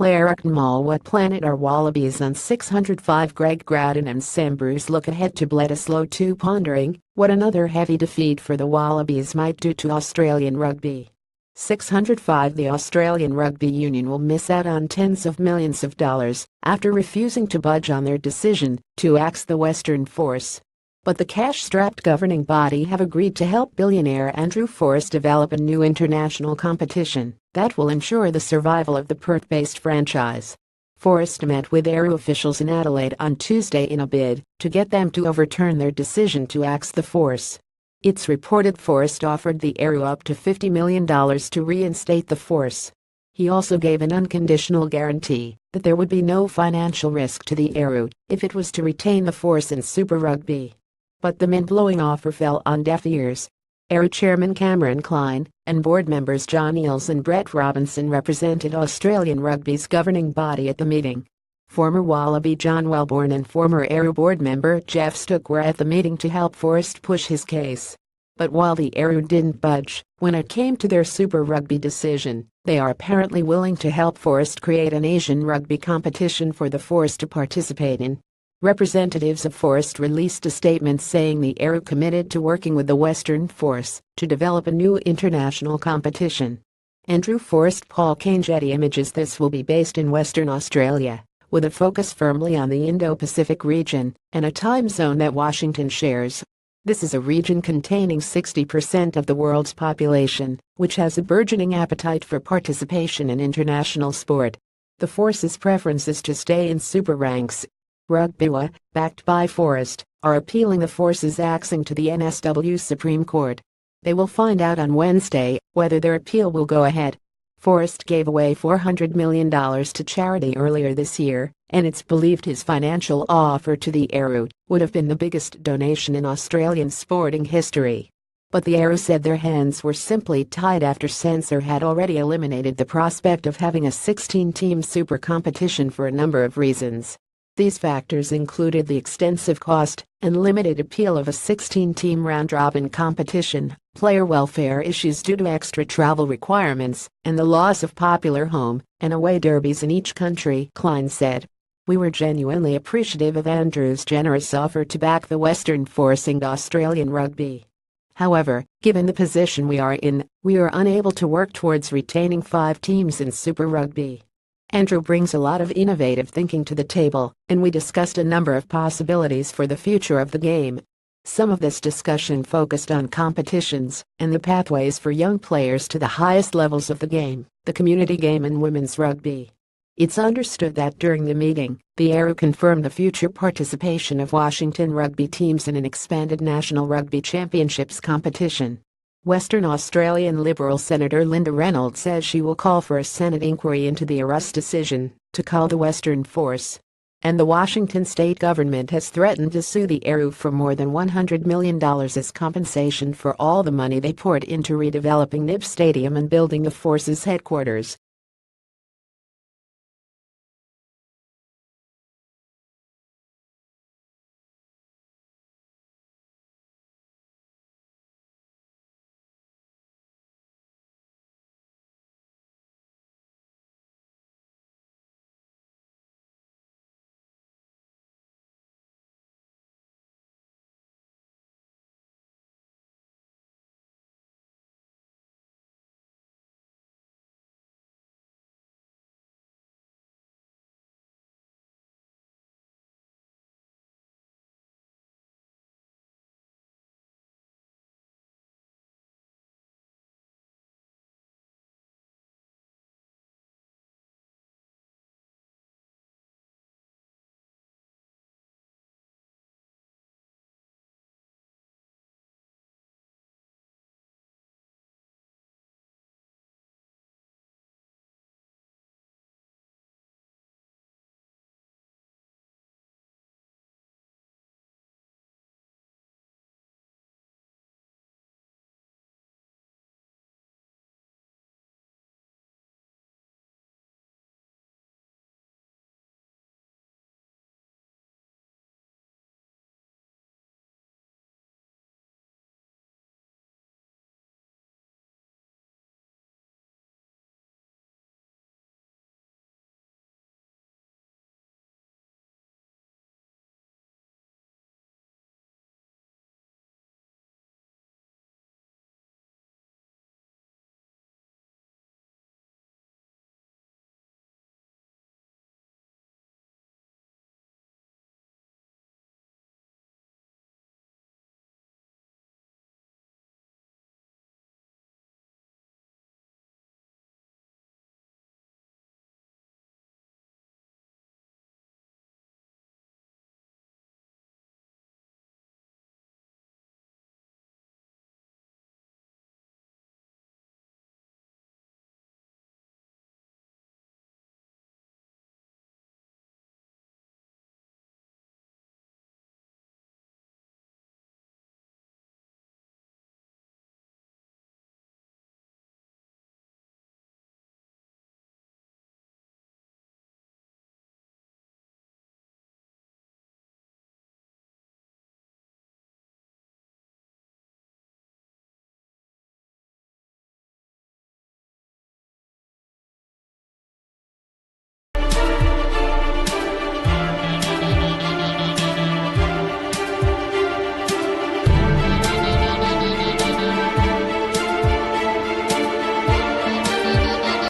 playRuckn Maul. What planet are Wallabies on? 605 Growden and Sam Bruce look ahead to Bledisloe II, pondering what another heavy defeat for the Wallabies might do to Australian rugby. 605 The Australian Rugby Union will miss out on tens of millions of dollars after refusing to budge on their decision to axe the Western Force. But the cash-strapped governing body have agreed to help billionaire Andrew Forrest develop a new international competition that will ensure the survival of the Perth-based franchise. Forrest met with Eru officials in Adelaide on Tuesday in a bid to get them to overturn their decision to axe the Force. It's reported Forrest offered the Eru up to $50 million to reinstate the Force. He also gave an unconditional guarantee that there would be no financial risk to the Eru if it was to retain the Force in Super Rugby. But the mind-blowing offer fell on deaf ears. Eru chairman Cameron Klein and board members John Eales and Brett Robinson represented Australian Rugby's governing body at the meeting. Former Wallaby John Wellborn and former Eru board member Jeff Stuck were at the meeting to help Forrest push his case. But while the Eru didn't budge when it came to their Super Rugby decision, they are apparently willing to help Forrest create an Asian rugby competition for the Force to participate in. Representatives of Forrest released a statement saying the Eru committed to working with the Western Force to develop a new international competition. Andrew Forrest Paul Kane Getty Images. This will be based in Western Australia, with a focus firmly on the Indo-Pacific region and a time zone that Washington shares. This is a region containing 60% of the world's population, which has a burgeoning appetite for participation in international sport. The Force's preference is to stay in super ranks. Rugby I, backed by Forrest, are appealing the Force's axing to the NSW Supreme Court. They will find out on Wednesday whether their appeal will go ahead. Forrest gave away $400 million to charity earlier this year, and it's believed his financial offer to the Eru would have been the biggest donation in Australian sporting history. But the Eru said their hands were simply tied after censor had already eliminated the prospect of having a 16-team super competition for a number of reasons. These factors included the extensive cost and limited appeal of a 16-team round-robin competition, player welfare issues due to extra travel requirements, and the loss of popular home and away derbies in each country, Klein said. We were genuinely appreciative of Andrew's generous offer to back the Western Force and Australian rugby. However, given the position we are in, we are unable to work towards retaining 5 teams in Super Rugby. Andrew brings a lot of innovative thinking to the table, and we discussed a number of possibilities for the future of the game. Some of this discussion focused on competitions and the pathways for young players to the highest levels of the game, the community game and women's rugby. It's understood that during the meeting, the Eru confirmed the future participation of Washington rugby teams in an expanded National Rugby Championships competition. Western Australian Liberal Senator Linda Reynolds says she will call for a Senate inquiry into the Eru's decision to call the Western Force. And the Washington state government has threatened to sue the Eru for more than $100 million as compensation for all the money they poured into redeveloping Nib Stadium and building the Force's headquarters.